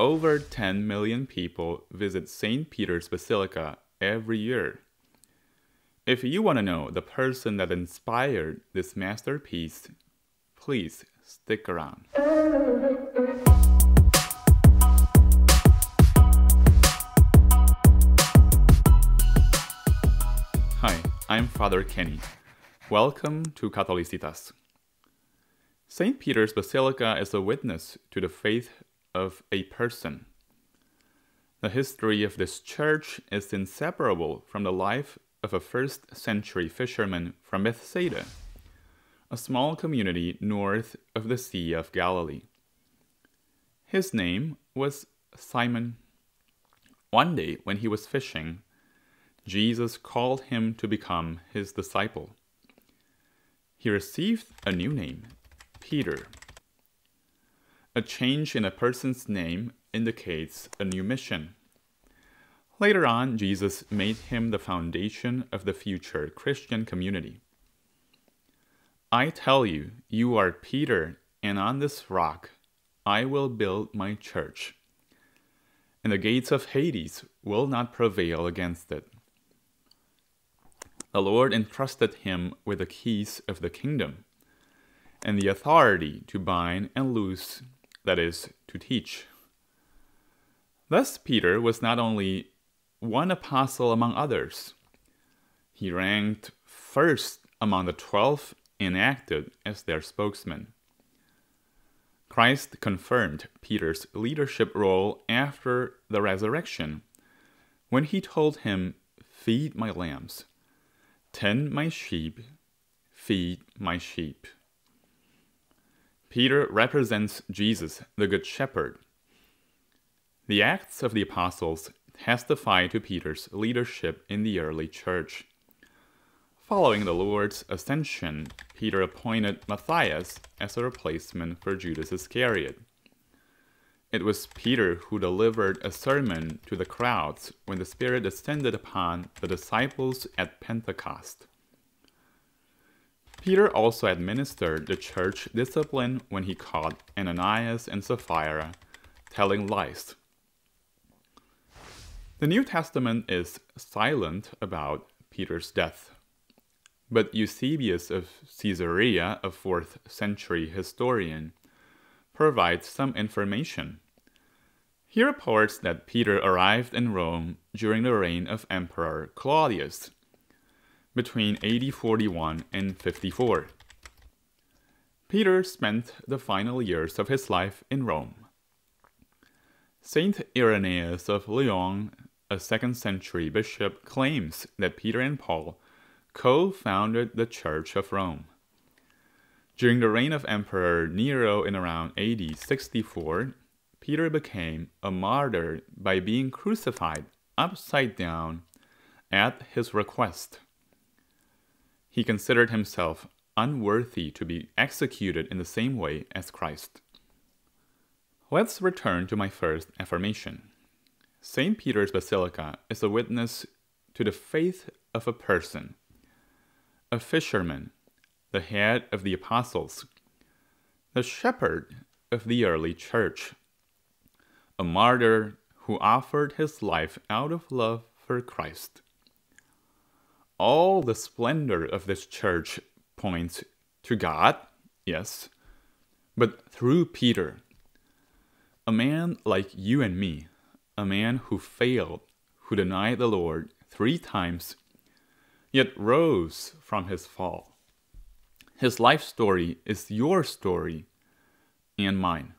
Over 10 million people visit St. Peter's Basilica every year. If you want to know the person that inspired this masterpiece, please stick around. Hi, I'm Father Kenny. Welcome to Katolisitas. St. Peter's Basilica is a witness to the faith of a person. The history of this church is inseparable from the life of a first-century fisherman from Bethsaida, a small community north of the Sea of Galilee. His name was Simon. One day, when he was fishing, Jesus called him to become his disciple. He received a new name, Peter. A change in a person's name indicates a new mission. Later on, Jesus made him the foundation of the future Christian community. I tell you, you are Peter, and on this rock I will build my church, and the gates of Hades will not prevail against it. The Lord entrusted him with the keys of the kingdom and the authority to bind and loose, that is, to teach. Thus, Peter was not only one apostle among others. He ranked first among the 12 and acted as their spokesman. Christ confirmed Peter's leadership role after the resurrection when he told him, "Feed my lambs, tend my sheep, feed my sheep." Peter represents Jesus, the Good Shepherd. The Acts of the Apostles testify to Peter's leadership in the early church. Following the Lord's ascension, Peter appointed Matthias as a replacement for Judas Iscariot. It was Peter who delivered a sermon to the crowds when the Spirit descended upon the disciples at Pentecost. Peter also administered the church discipline when he caught Ananias and Sapphira telling lies. The New Testament is silent about Peter's death, but Eusebius of Caesarea, a 4th century historian, provides some information. He reports that Peter arrived in Rome during the reign of Emperor Claudius, between AD 41 and 54. Peter spent the final years of his life in Rome. Saint Irenaeus of Lyon, a 2nd century bishop, claims that Peter and Paul co-founded the Church of Rome. During the reign of Emperor Nero in around AD 64, Peter became a martyr by being crucified upside down at his request. He considered himself unworthy to be executed in the same way as Christ. Let's return to my first affirmation. St. Peter's Basilica is a witness to the faith of a person, a fisherman, the head of the apostles, the shepherd of the early church, a martyr who offered his life out of love for Christ. All the splendor of this church points to God, yes, but through Peter, a man like you and me, a man who failed, who denied the Lord 3 times, yet rose from his fall. His life story is your story and mine.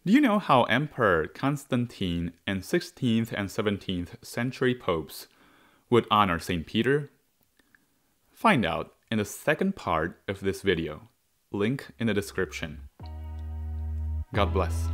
Do you know how Emperor Constantine and 16th and 17th century popes would honor St. Peter? Find out in the second part of this video. Link in the description. God bless.